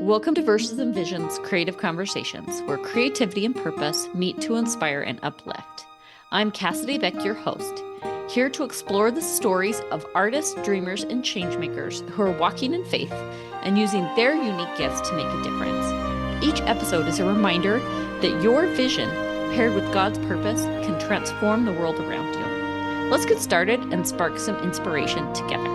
Welcome to Verses and Visions Creative Conversations, where creativity and purpose meet to inspire and uplift. I'm Cassidy Beck, your host, here to explore the stories of artists, dreamers, and changemakers who are walking in faith and using their unique gifts to make a difference. Each episode is a reminder that your vision, paired with God's purpose, can transform the world around you. Let's get started and spark some inspiration together.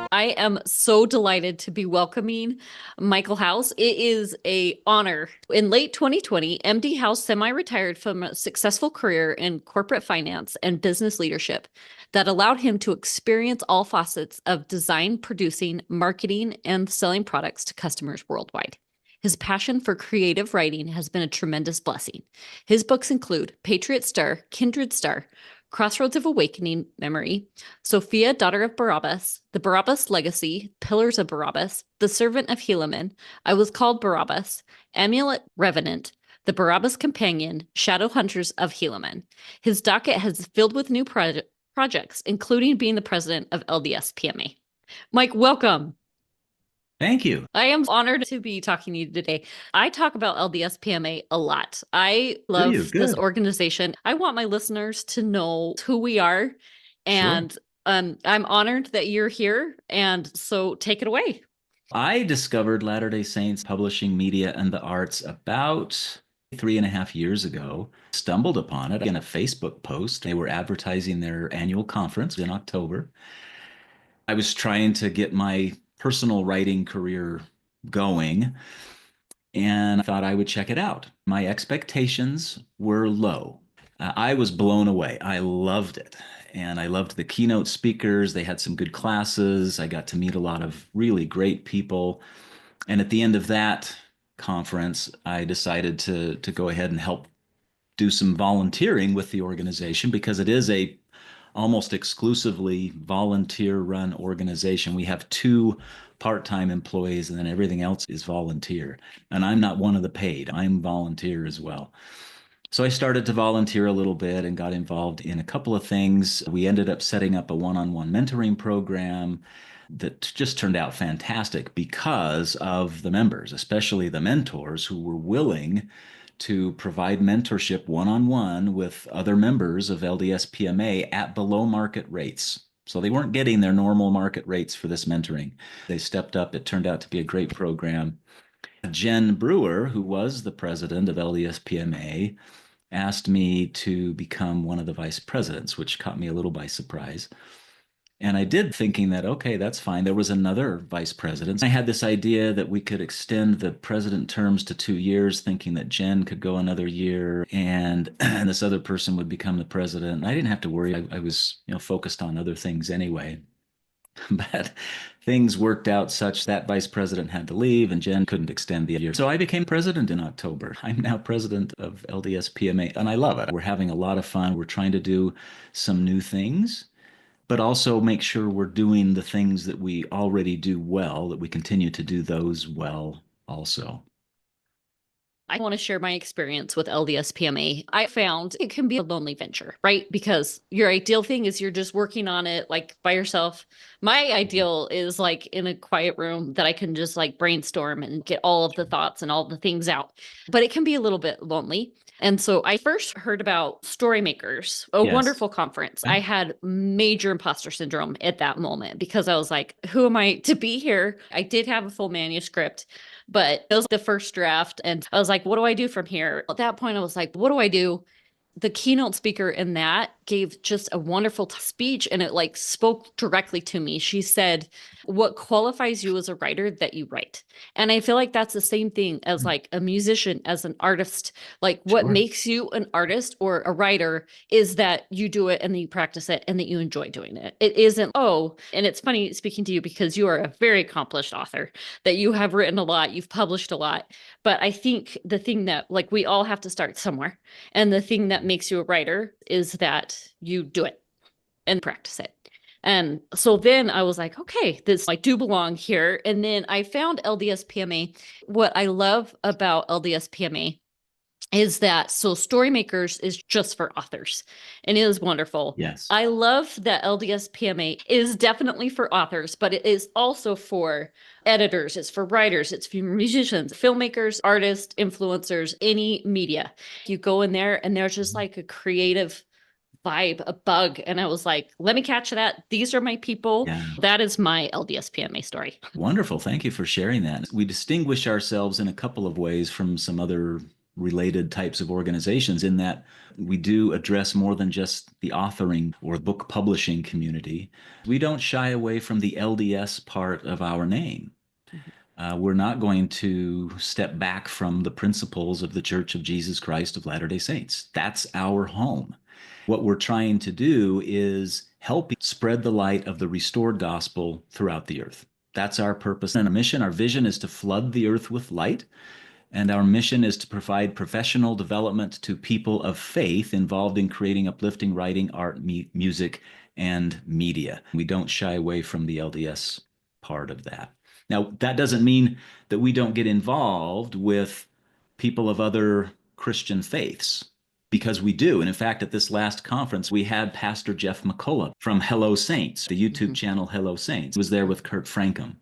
I am so delighted to be welcoming Michael House. It is an honor. In late 2020, MD House semi-retired from a successful career in corporate finance and business leadership that allowed him to experience all facets of design, producing, marketing, and selling products to customers worldwide. His passion for creative writing has been a tremendous blessing. His books include Patriot Star, Kindred Star, Crossroads of Awakening Memory, Sophia, Daughter of Barabbas, The Barabbas Legacy, Pillars of Barabbas, The Servant of Helaman, I Was Called Barabbas, Amulet Revenant, The Barabbas Companion, Shadow Hunters of Helaman. His docket has filled with new projects, including being the president of LDSPMA. Mike, welcome. Thank you. I am honored to be talking to you today. I talk about LDSPMA a lot. I love this organization. I want my listeners to know who we are. And Sure. I'm honored that you're here. And so take it away. I discovered Latter-day Saints publishing media and the arts about 3.5 years ago. Stumbled upon it in a Facebook post. They were advertising their annual conference in October. I was trying to get my personal writing career going and I thought I would check it out. My expectations were low. I was blown away. I loved it. And I loved the keynote speakers. They had some good classes. I got to meet a lot of really great people. And at the end of that conference, I decided to go ahead and help do some volunteering with the organization because it is a almost exclusively volunteer-run organization. We have 2 part-time employees, and then everything else is volunteer. And I'm not one of the paid. I'm volunteer as well. So I started to volunteer a little bit and got involved in a couple of things. We ended up setting up a one-on-one mentoring program that just turned out fantastic because of the members, especially the mentors who were willing to provide mentorship one-on-one with other members of LDSPMA at below market rates. So they weren't getting their normal market rates for this mentoring. They stepped up. It turned out to be a great program. Jen Brewer, who was the president of LDSPMA, asked me to become one of the vice presidents, which caught me a little by surprise. And I did, thinking that, okay, that's fine. There was another vice president. I had this idea that we could extend the president terms to 2 years, thinking that Jen could go another year and this other person would become the president. And I didn't have to worry. I was, focused on other things anyway. But things worked out such that vice president had to leave and Jen couldn't extend the year. So I became president in October. I'm now president of LDSPMA and I love it. We're having a lot of fun. We're trying to do some new things, but also make sure we're doing the things that we already do well, that we continue to do those well also. I want to share my experience with LDSPMA. I found it can be a lonely venture, right? Because your ideal thing is you're just working on it like by yourself. My ideal is like in a quiet room that I can just like brainstorm and get all of the thoughts and all the things out. But it can be a little bit lonely. And so I first heard about Storymakers, a wonderful conference. I had major imposter syndrome at that moment because I was like, who am I to be here? I did have a full manuscript, but it was the first draft. And I was like, what do I do from here? At that point, I was like, what do I do? The keynote speaker in that gave just a wonderful speech and it like spoke directly to me. She said, what qualifies you as a writer that you write? And I feel like that's the same thing as like a musician, as an artist. Like what makes you an artist or a writer is that you do it and then you practice it and that you enjoy doing it. It isn't, and it's funny speaking to you because you are a very accomplished author, that you have written a lot, you've published a lot. But I think the thing that like we all have to start somewhere. And the thing that makes you a writer is that you do it and practice it. And so then I was like, okay, this I do belong here. And then I found LDSPMA. What I love about LDSPMA is that so Storymakers is just for authors and it is wonderful. Yes. I love that LDSPMA is definitely for authors, but it is also for editors, it's for writers, it's for musicians, filmmakers, artists, influencers, any media. You go in there and there's just like a creative vibe, a bug. And I was like, let me catch that. These are my people. Yeah. That is my LDSPMA story. Wonderful. Thank you for sharing that. We distinguish ourselves in a couple of ways from some other related types of organizations in that we do address more than just the authoring or book publishing community. We don't shy away from the LDS part of our name. We're not going to step back from the principles of the Church of Jesus Christ of Latter-day Saints. That's our home. What we're trying to do is help spread the light of the restored gospel throughout the earth. That's our purpose and a mission. Our vision is to flood the earth with light, and our mission is to provide professional development to people of faith involved in creating uplifting writing, art, music, and media. We don't shy away from the LDS part of that. Now, that doesn't mean that we don't get involved with people of other Christian faiths, because we do. And in fact, at this last conference, we had Pastor Jeff McCullough from Hello Saints, the YouTube channel Hello Saints, he was there with Kurt Frankum.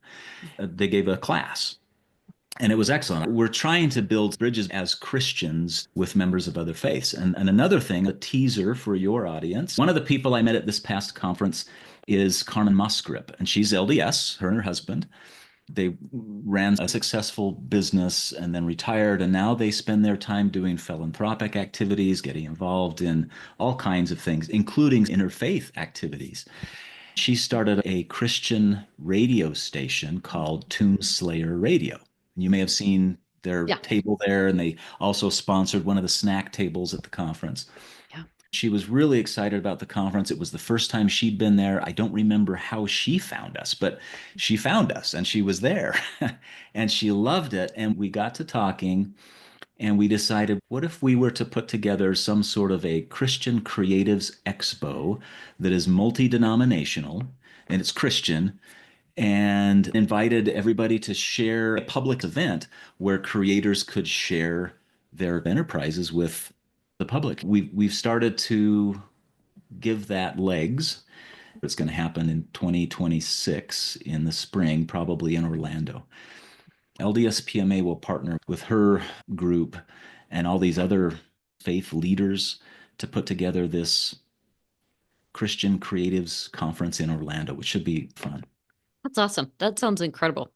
They gave a class, and it was excellent. We're trying to build bridges as Christians with members of other faiths. And another thing, a teaser for your audience, one of the people I met at this past conference is Carmen Musgrip, and she's LDS, her and her husband. They ran a successful business and then retired, and now they spend their time doing philanthropic activities, getting involved in all kinds of things, including interfaith activities. She started a Christian radio station called Tombslayer Radio. You may have seen their table there, and they also sponsored one of the snack tables at the conference. She was really excited about the conference. It was the first time she'd been there. I don't remember how she found us, but she found us and she was there and she loved it. And we got to talking and we decided, what if we were to put together some sort of a Christian Creatives Expo that is multi-denominational and it's Christian, and invited everybody to share a public event where creators could share their enterprises with the public. We've started to give that legs. It's going to happen in 2026 in the spring, probably in Orlando. LDSPMA will partner with her group and all these other faith leaders to put together this Christian Creatives Conference in Orlando, which should be fun. That's awesome. That sounds incredible.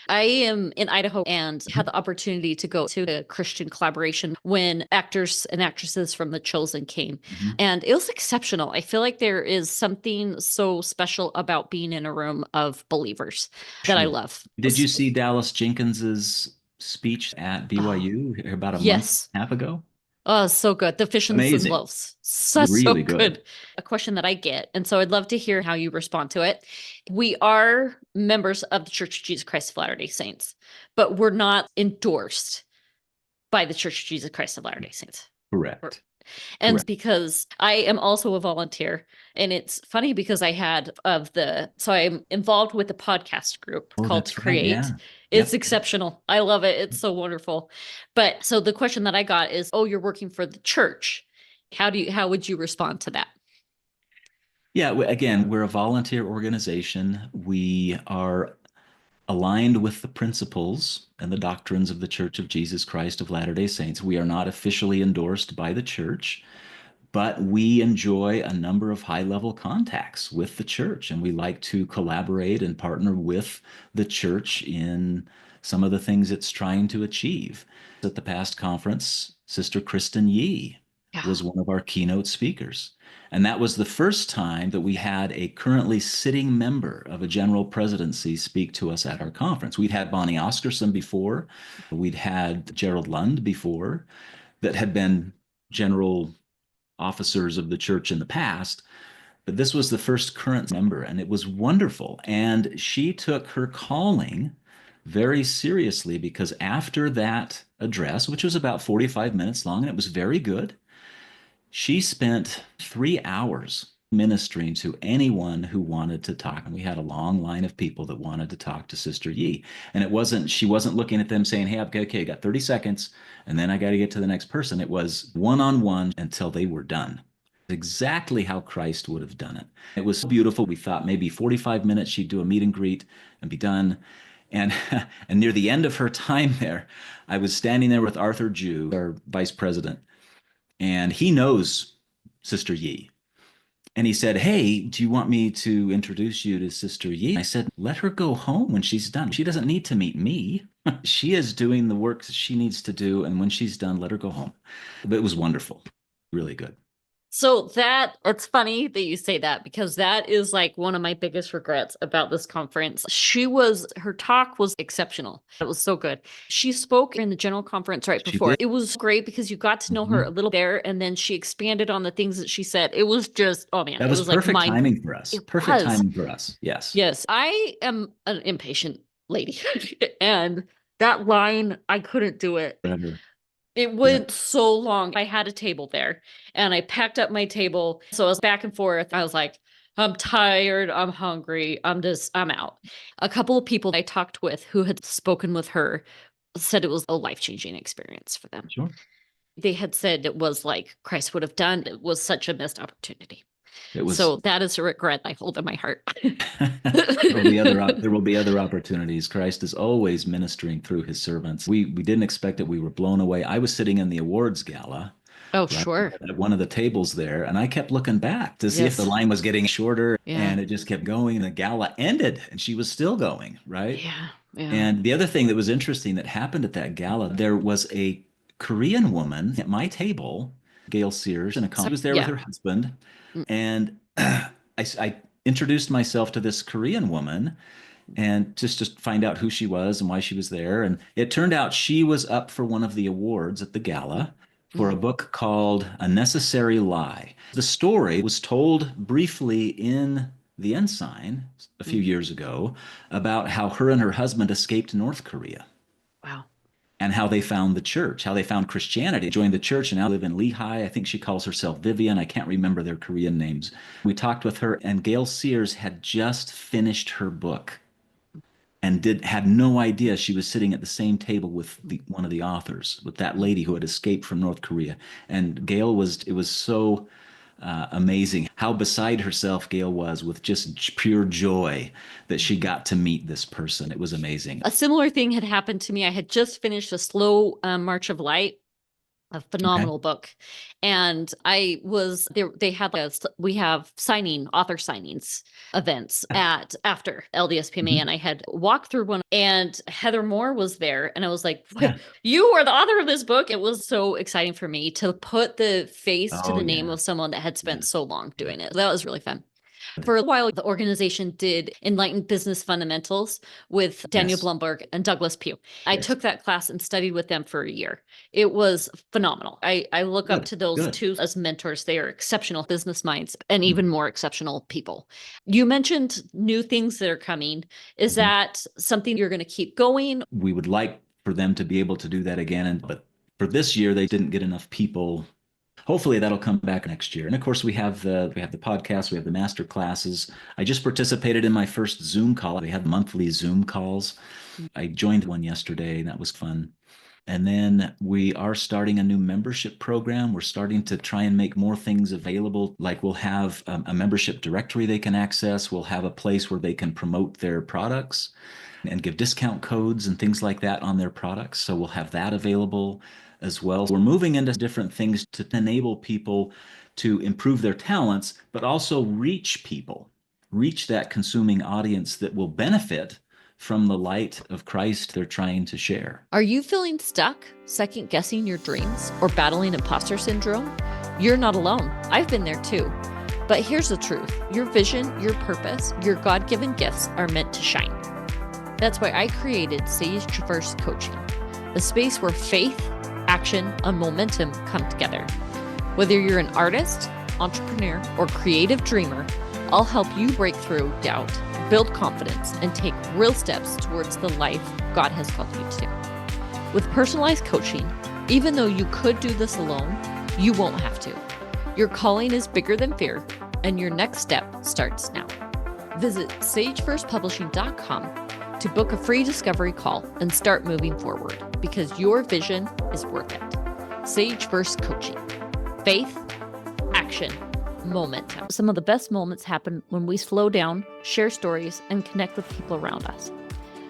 I am in Idaho and had the opportunity to go to a Christian collaboration when actors and actresses from The Chosen came. And it was exceptional. I feel like there is something so special about being in a room of believers that I love. Did you see Dallas Jenkins's speech at BYU about a month and a half ago? Oh, so good. The fish and some loaves. So Really good. A question that I get. And so I'd love to hear how you respond to it. We are members of the Church of Jesus Christ of Latter-day Saints, but we're not endorsed by the Church of Jesus Christ of Latter-day Saints. Correct. And Correct. Because I am also a volunteer, and it's funny because so I'm involved with the podcast group called Create. Right, yeah. It's exceptional. I love it. It's so wonderful. But so the question that I got is, oh, you're working for the church. How would you respond to that? Yeah, again, we're a volunteer organization. We are aligned with the principles and the doctrines of the Church of Jesus Christ of Latter-day Saints. We are not officially endorsed by the church, but we enjoy a number of high-level contacts with the church, and we like to collaborate and partner with the church in some of the things it's trying to achieve. At the past conference, Sister Kristen Yee was one of our keynote speakers. And that was the first time that we had a currently sitting member of a general presidency speak to us at our conference. We'd had Bonnie Oscarson before. We'd had Gerald Lund before that had been general officers of the church in the past. But this was the first current member, and it was wonderful. And she took her calling very seriously, because after that address, which was about 45 minutes long, and it was very good, she spent 3 hours ministering to anyone who wanted to talk. And we had a long line of people that wanted to talk to Sister Yi. And she wasn't looking at them saying, hey, okay, I got 30 seconds, and then I got to get to the next person. It was one-on-one until they were done. Exactly how Christ would have done it. It was beautiful. We thought maybe 45 minutes she'd do a meet and greet and be done. And and near the end of her time there, I was standing there with Arthur Jew, our vice president, and he knows Sister Yi. And he said, hey, do you want me to introduce you to Sister Yi? I said, let her go home when she's done. She doesn't need to meet me. She is doing the work that she needs to do. And when she's done, let her go home. But it was wonderful. Really good. So it's funny that you say that, because that is like one of my biggest regrets about this conference. Her talk was exceptional. It was so good. She spoke in the general conference right before. It was great because you got to know her a little there, and then she expanded on the things that she said. It was just, oh man. That was perfect like timing for us. Perfect timing for us. Yes. Yes. I am an impatient lady. And that line, I couldn't do it. Forever. It went so long. I had a table there and I packed up my table. So I was back and forth. I was like, I'm tired. I'm hungry. I'm out. A couple of people I talked with who had spoken with her said it was a life-changing experience for them. Sure. They had said it was like Christ would have done. It was such a missed opportunity. So that is a regret I hold in my heart. There will be other opportunities. Christ is always ministering through his servants. We didn't expect it. We were blown away. I was sitting in the awards gala. Oh, sure. At one of the tables there, and I kept looking back to see if the line was getting shorter, and it just kept going. And the gala ended, and she was still going, right? Yeah. And the other thing that was interesting that happened at that gala, there was a Korean woman at my table, Gail Sears, and she was there with her husband. And I introduced myself to this Korean woman and just to find out who she was and why she was there. And it turned out she was up for one of the awards at the gala for a book called A Necessary Lie. The story was told briefly in The Ensign a few years ago about how her and her husband escaped North Korea. Wow. And how they found the church, how they found Christianity, joined the church, and now live in Lehi. I think she calls herself Vivian. I can't remember their Korean names. We talked with her, and Gail Sears had just finished her book and had no idea she was sitting at the same table with one of the authors, with that lady who had escaped from North Korea. And Gail it was so amazing how beside herself Gail was with just pure joy that she got to meet this person. It was amazing. A similar thing had happened to me. I had just finished A Slow March of Light, a phenomenal book. And I was there. We have author signings events after LDSPMA. And I had walked through one, and Heather Moore was there. And I was like, you are the author of this book. It was so exciting for me to put the face to the name of someone that had spent so long doing it. That was really fun. For a while, the organization did Enlightened Business Fundamentals with Daniel Blumberg and Douglas Pugh. I took that class and studied with them for a year. It was phenomenal. I look up to those two as mentors. They are exceptional business minds and even more exceptional people. You mentioned new things that are coming. Is that something you're going to keep going? We would like for them to be able to do that again. But for this year, they didn't get enough people. Hopefully that'll come back next year. And of course, we have the podcast, we have the master classes. I just participated in my first Zoom call. We have monthly Zoom calls. I joined one yesterday, and that was fun. And then we are starting a new membership program. We're starting to try and make more things available. Like we'll have a membership directory they can access. We'll have a place where they can promote their products and give discount codes and things like that on their products. So we'll have that available as well. We're moving into different things to enable people to improve their talents, but also reach that consuming audience that will benefit from the light of Christ they're trying to share. Are you feeling stuck, second guessing your dreams, or battling imposter syndrome? You're not alone. I've been there too. But here's the truth. Your vision, your purpose, your God-given gifts are meant to shine. That's why I created Sage Traverse Coaching, a space where faith, action, and momentum come together. Whether you're an artist, entrepreneur, or creative dreamer, I'll help you break through doubt, build confidence, and take real steps towards the life God has called you to. With personalized coaching, even though you could do this alone, you won't have to. Your calling is bigger than fear, and your next step starts now. Visit sageversepublishing.com to book a free discovery call and start moving forward, because your vision is worth it. Sageverse Coaching. Faith, action, momentum. Some of the best moments happen when we slow down, share stories, and connect with people around us.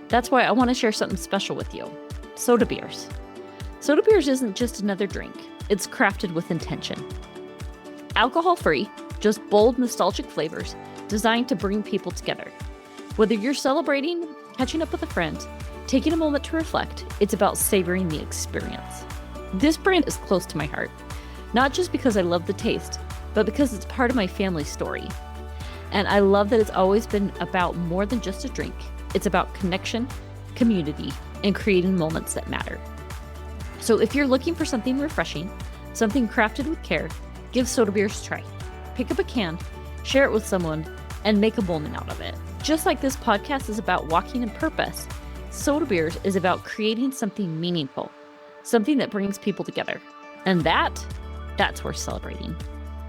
That's why I want to share something special with you. Soda beers. Soda beers isn't just another drink. It's crafted with intention. Alcohol-free, just bold, nostalgic flavors designed to bring people together. Whether you're celebrating, catching up with a friend, taking a moment to reflect, it's about savoring the experience. This brand is close to my heart, not just because I love the taste, but because it's part of my family story. And I love that it's always been about more than just a drink. It's about connection, community, and creating moments that matter. So if you're looking for something refreshing, something crafted with care, give soda beers a try. Pick up a can, share it with someone, and make a moment out of it. Just like this podcast is about walking in purpose, soda beers is about creating something meaningful, something that brings people together. And that's worth celebrating.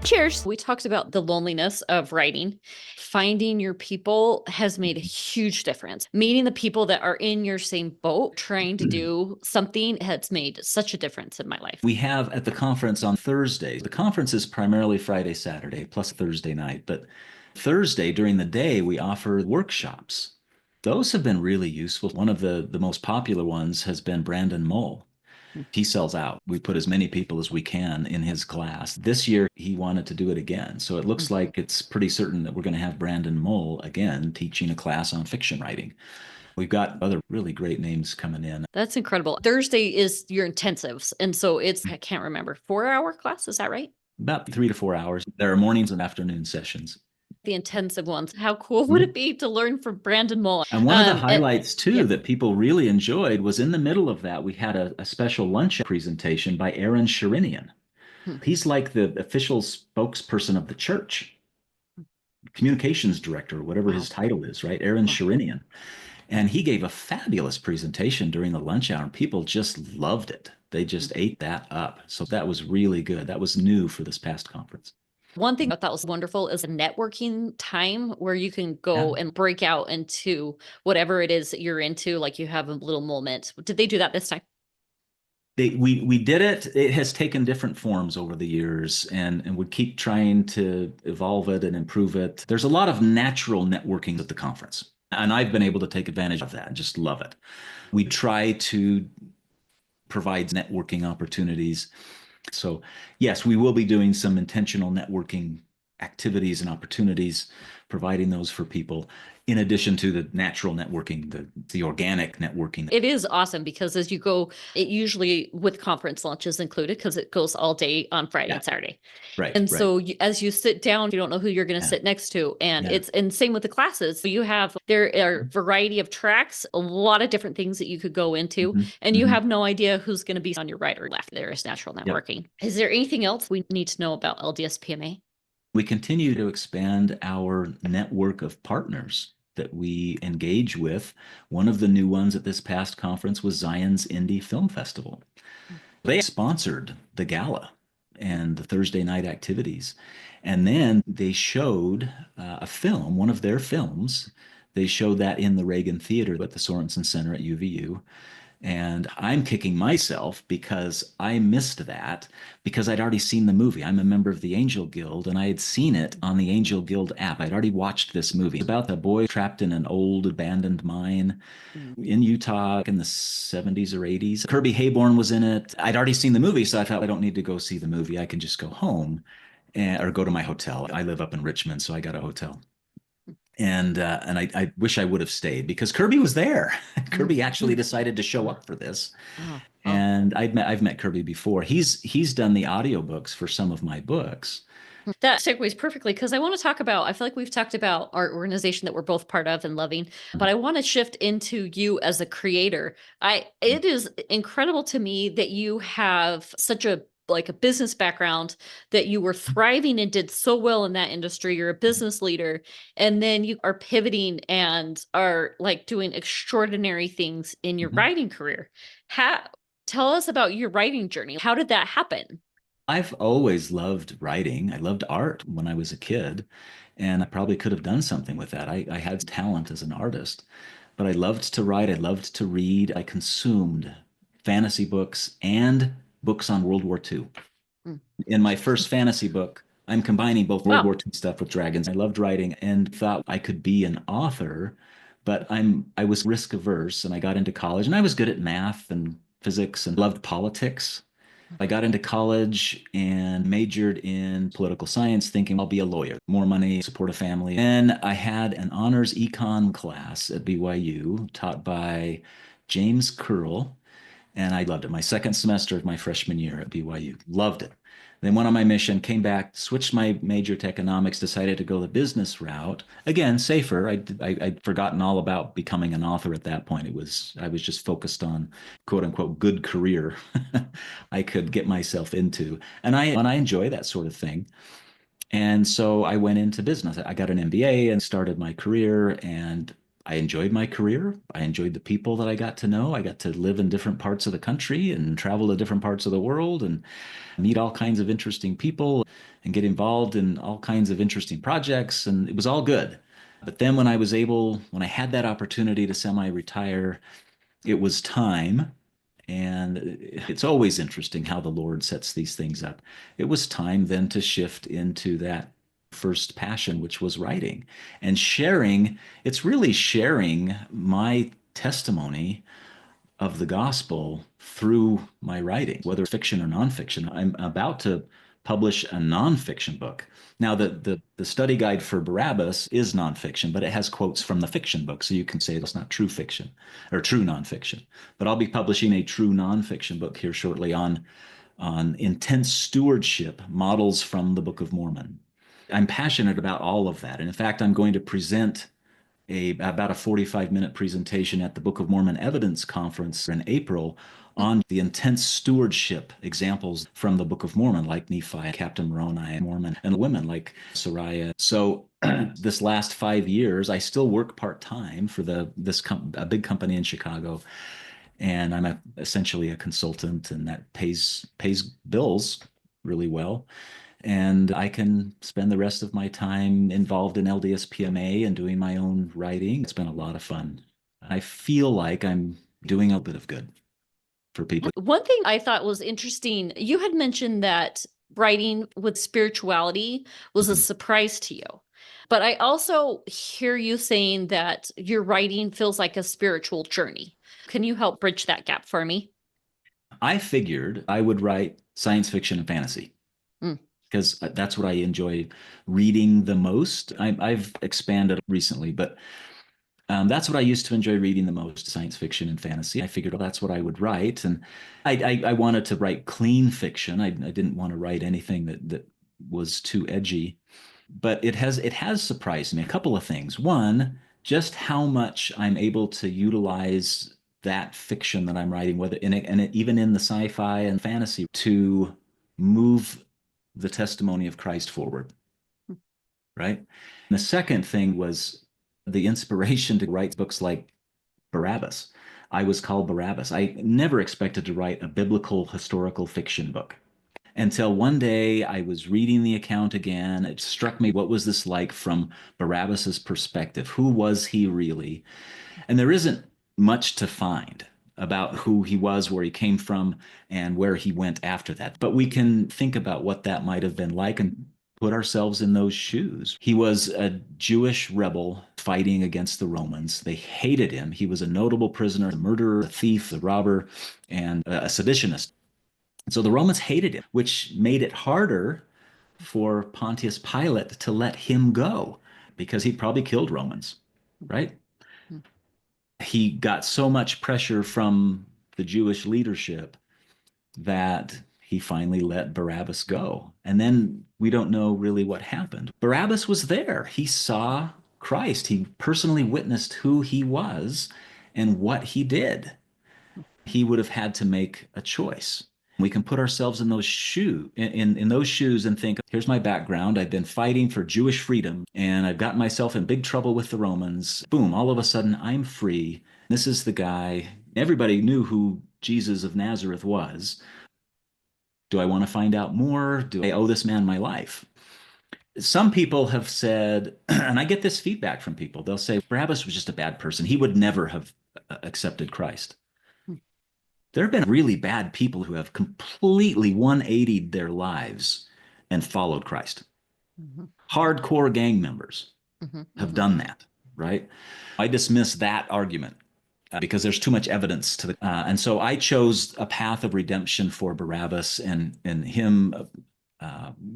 Cheers. We talked about the loneliness of writing. Finding your people has made a huge difference. Meeting the people that are in your same boat, trying to do something, has made such a difference in my life. We have at the conference on Thursday. The conference is primarily Friday, Saturday, plus Thursday night. But Thursday during the day, we offer workshops. Those have been really useful. One of the most popular ones has been Brandon Mull. He sells out. We put as many people as we can in his class. This year, he wanted to do it again. So it looks like it's pretty certain that we're going to have Brandon Mull again teaching a class on fiction writing. We've got other really great names coming in. That's incredible. Thursday is your intensives. And so it's, I can't remember, 4-hour class. Is that right? About 3 to 4 hours. There are mornings and afternoon sessions. The intensive ones. How cool would it be to learn from Brandon Mull? And one of the highlights too that people really enjoyed was in the middle of that, we had a special lunch presentation by Aaron Sherinian. He's like the official spokesperson of the church, communications director, whatever his title is, right? Aaron Sherinian. And he gave a fabulous presentation during the lunch hour, and people just loved it. They just ate that up. So that was really good. That was new for this past conference. One thing I thought was wonderful is a networking time where you can go and break out into whatever it is that you're into, like you have a little moment. Did they do that this time? We did it. It has taken different forms over the years, and we keep trying to evolve it and improve it. There's a lot of natural networking at the conference, and I've been able to take advantage of that. I just love it. We try to provide networking opportunities. So yes, we will be doing some intentional networking activities and opportunities, providing those for people, in addition to the natural networking, the organic networking. It is awesome because as you go, it usually with conference lunches included, because it goes all day on Friday and Saturday. Right. And so as you sit down, you don't know who you're going to sit next to. And and same with the classes. So there are a variety of tracks, a lot of different things that you could go into, and you have no idea who's going to be on your right or left. There is natural networking. Is there anything else we need to know about LDSPMA? We continue to expand our network of partners that we engage with. One of the new ones at this past conference was Zion's Indie Film Festival. They sponsored the gala and the Thursday night activities. And then they showed a film, one of their films. They showed that in the Reagan Theater at the Sorensen Center at UVU. And I'm kicking myself because I missed that because I'd already seen the movie. I'm a member of the Angel Guild, and I had seen it on the Angel Guild app. I'd already watched this movie about the boy trapped in an old abandoned mine in Utah in the 70s or 80s. Kirby Hayborn was in it. I'd already seen the movie, so I thought I don't need to go see the movie. I can just go home or go to my hotel. I live up in Richmond, so I got a hotel. And I wish I would have stayed because Kirby was there. Kirby actually decided to show up for this. And I've met Kirby before. He's done the audiobooks for some of my books. That segues perfectly because I want to talk about, I feel like we've talked about our organization that we're both part of and loving, but I want to shift into you as a creator. It is incredible to me that you have such a business background, that you were thriving and did so well in that industry. You're a business leader, and then you are pivoting and are doing extraordinary things in your writing career. Tell us about your writing journey. How did that happen? I've always loved writing. I loved art when I was a kid, and I probably could have done something with that. I had talent as an artist, but I loved to write. I loved to read. I consumed fantasy books and books on World War II. Mm. In my first fantasy book, I'm combining both World Wow. War II stuff with dragons. I loved writing and thought I could be an author, but I was risk averse and I got into college and I was good at math and physics and loved politics. I got into college and majored in political science, thinking I'll be a lawyer, more money, support a family. And I had an honors econ class at BYU taught by James Curl, and I loved it. My second semester of my freshman year at BYU, loved it. Then went on my mission, came back, switched my major to economics, decided to go the business route. Again, safer. I'd forgotten all about becoming an author at that point. I was just focused on quote unquote good career I could get myself into. And I enjoy that sort of thing. And so I went into business. I got an MBA and started my career, and I enjoyed my career. I enjoyed the people that I got to know. I got to live in different parts of the country and travel to different parts of the world and meet all kinds of interesting people and get involved in all kinds of interesting projects. And it was all good. But then when I had that opportunity to semi-retire, it was time. And it's always interesting how the Lord sets these things up. It was time then to shift into that first passion, which was writing and sharing. It's really sharing my testimony of the gospel through my writing, whether fiction or nonfiction. I'm about to publish a nonfiction book. Now, the study guide for Barabbas is nonfiction, but it has quotes from the fiction book. So you can say it's not true fiction or true nonfiction. But I'll be publishing a true nonfiction book here shortly on intense stewardship models from the Book of Mormon. I'm passionate about all of that. And in fact, I'm going to present about a 45-minute presentation at the Book of Mormon Evidence Conference in April on the intense stewardship examples from the Book of Mormon, like Nephi, Captain Moroni, Mormon, and women like Sariah. So this last 5 years, I still work part-time for a big company in Chicago, and essentially a consultant, and that pays bills really well. And I can spend the rest of my time involved in LDSPMA and doing my own writing. It's been a lot of fun. I feel like I'm doing a bit of good for people. One thing I thought was interesting, you had mentioned that writing with spirituality was a surprise to you. But I also hear you saying that your writing feels like a spiritual journey. Can you help bridge that gap for me? I figured I would write science fiction and fantasy Mm. because that's what I enjoy reading the most. I've expanded recently, but that's what I used to enjoy reading the most, science fiction and fantasy. I figured, well, that's what I would write. And I wanted to write clean fiction. I didn't want to write anything that was too edgy. But it has surprised me a couple of things. One, just how much I'm able to utilize that fiction that I'm writing, whether in it, and even in the sci-fi and fantasy, to move the testimony of Christ forward, right? And the second thing was the inspiration to write books like Barabbas. I was called Barabbas. I never expected to write a biblical historical fiction book until one day I was reading the account again. It struck me, what was this like from Barabbas's perspective? Who was he really? And there isn't much to find about who he was, where he came from, and where he went after that. But we can think about what that might have been like and put ourselves in those shoes. He was a Jewish rebel fighting against the Romans. They hated him. He was a notable prisoner, a murderer, a thief, a robber, and a seditionist. So the Romans hated him, which made it harder for Pontius Pilate to let him go because he probably killed Romans, right? He got so much pressure from the Jewish leadership that he finally let Barabbas go. And then we don't know really what happened. Barabbas was there. He saw Christ. He personally witnessed who he was and what he did. He would have had to make a choice. We can put ourselves in those in those shoes and think, here's my background. I've been fighting for Jewish freedom and I've gotten myself in big trouble with the Romans. Boom, all of a sudden I'm free. This is the guy. Everybody knew who Jesus of Nazareth was. Do I want to find out more? Do I owe this man my life? Some people have said, and I get this feedback from people, they'll say, Barabbas was just a bad person. He would never have accepted Christ. There have been really bad people who have completely 180'd their lives and followed Christ. Mm-hmm. Hardcore gang members Mm-hmm. have done that, right? I dismiss that argument because there's too much evidence to and so I chose a path of redemption for Barabbas and him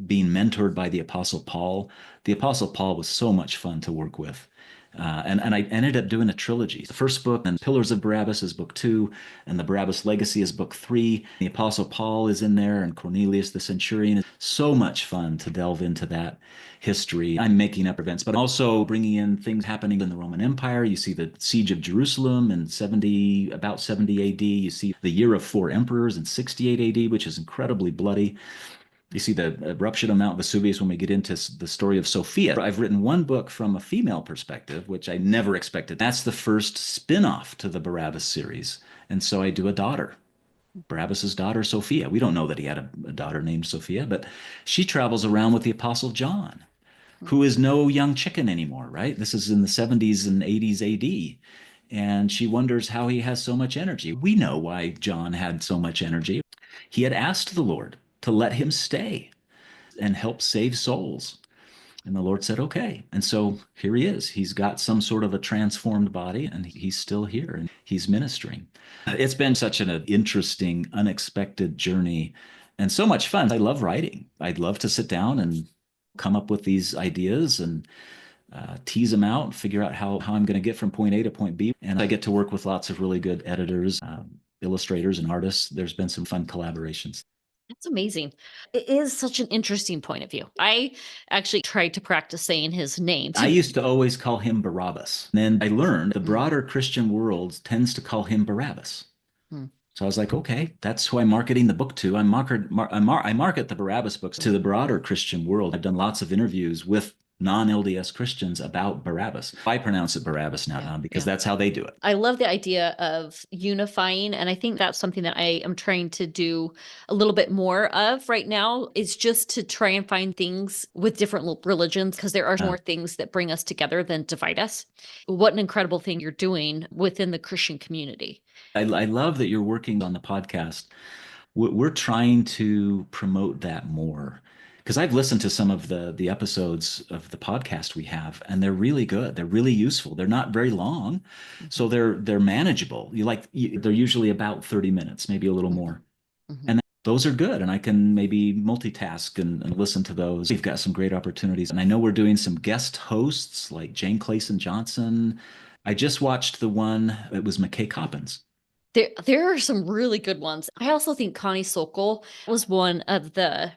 being mentored by the Apostle Paul. The Apostle Paul was so much fun to work with. And I ended up doing a trilogy. The first book, and Pillars of Barabbas, is book 2, and the Barabbas Legacy is book 3. The Apostle Paul is in there, and Cornelius the centurion. So much fun to delve into that history. I'm making up events, but also bringing in things happening in the Roman Empire. You see the siege of Jerusalem in about 70 AD. You see the year of 4 emperors in 68 AD, which is incredibly bloody. You see the eruption of Mount Vesuvius when we get into the story of Sophia. I've written one book from a female perspective, which I never expected. That's the first spin-off to the Barabbas series. And so I do a daughter, Barabbas's daughter, Sophia. We don't know that he had a daughter named Sophia, but she travels around with the Apostle John, who is no young chicken anymore, right? This is in the 70s and 80s AD. And she wonders how he has so much energy. We know why John had so much energy. He had asked the Lord to let him stay and help save souls. And the Lord said, okay. And so here he is. He's got some sort of a transformed body, and he's still here and he's ministering. It's been such an interesting, unexpected journey and so much fun. I love writing. I'd love to sit down and come up with these ideas and tease them out, figure out how I'm going to get from point A to point B. And I get to work with lots of really good editors, illustrators, and artists. There's been some fun collaborations. That's amazing. It is such an interesting point of view. I actually tried to practice saying his name. I used to always call him Barabbas. And then I learned the broader Christian world tends to call him Barabbas. So I was like, okay, that's who I'm marketing the book to. I market the Barabbas books to the broader Christian world. I've done lots of interviews with non-LDS Christians about Barabbas. I pronounce it Barabbas now because that's how they do it. I love the idea of unifying. And I think that's something that I am trying to do a little bit more of right now, is just to try and find things with different religions, because there are more things that bring us together than divide us. What an incredible thing you're doing within the Christian community. I love that you're working on the podcast. We're trying to promote that more, because I've listened to some of the episodes of the podcast we have, and they're really good. They're really useful. They're not very long, so they're manageable. They're usually about 30 minutes, maybe a little more. And those are good, and I can maybe multitask and listen to those. We've got some great opportunities, and I know we're doing some guest hosts like Jane Clayson Johnson. I just watched the one, it was McKay Coppins. There are some really good ones. I also think Connie Sokol was one of the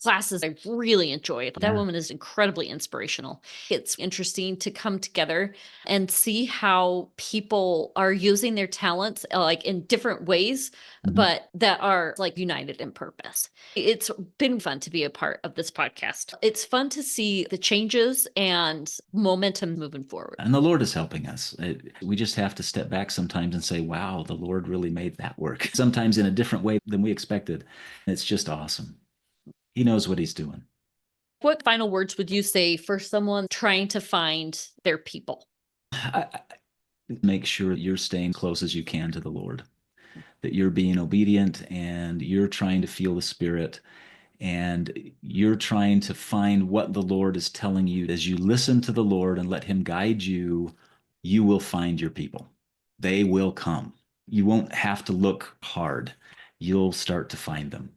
classes I really enjoyed. That woman is incredibly inspirational. It's interesting to come together and see how people are using their talents like in different ways, but that are like united in purpose. It's been fun to be a part of this podcast. It's fun to see the changes and momentum moving forward. And the Lord is helping us. We just have to step back sometimes and say, wow, the Lord really made that work. Sometimes in a different way than we expected. It's just awesome. He knows what he's doing. What final words would you say for someone trying to find their people? Make sure you're staying close as you can to the Lord, that you're being obedient and you're trying to feel the Spirit, and you're trying to find what the Lord is telling you. As you listen to the Lord and let him guide you, you will find your people. They will come. You won't have to look hard. You'll start to find them.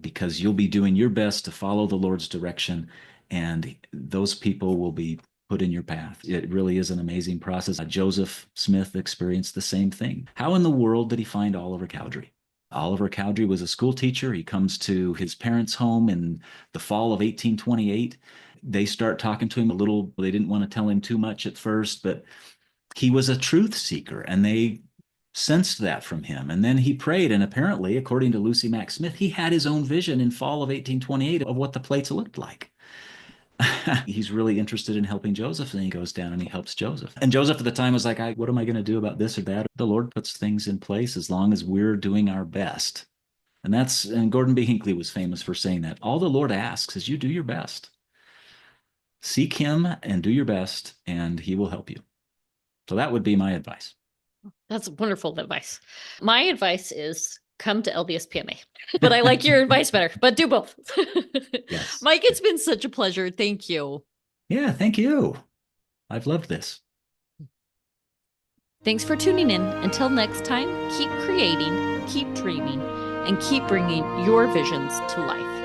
Because you'll be doing your best to follow the Lord's direction, and those people will be put in your path. It really is an amazing process. Joseph Smith experienced the same thing. How in the world did he find Oliver Cowdery? Oliver Cowdery was a school teacher. He comes to his parents' home in the fall of 1828. They start talking to him a little. They didn't want to tell him too much at first, but he was a truth seeker, and they sensed that from him. And then he prayed, and apparently, according to Lucy Mack Smith, he had his own vision in fall of 1828 of what the plates looked like. He's really interested in helping Joseph, and he goes down and he helps Joseph. And Joseph at the time was like, what am I going to do about this or that? The Lord puts things in place as long as we're doing our best. And Gordon B. Hinckley was famous for saying that. All the Lord asks is you do your best. Seek him and do your best, and he will help you. So that would be my advice. That's wonderful advice. My advice is come to LDSPMA. But I like your advice better, but do both. Yes. Mike, it's been such a pleasure. Thank you. Yeah, thank you. I've loved this. Thanks for tuning in. Until next time, keep creating, keep dreaming, and keep bringing your visions to life.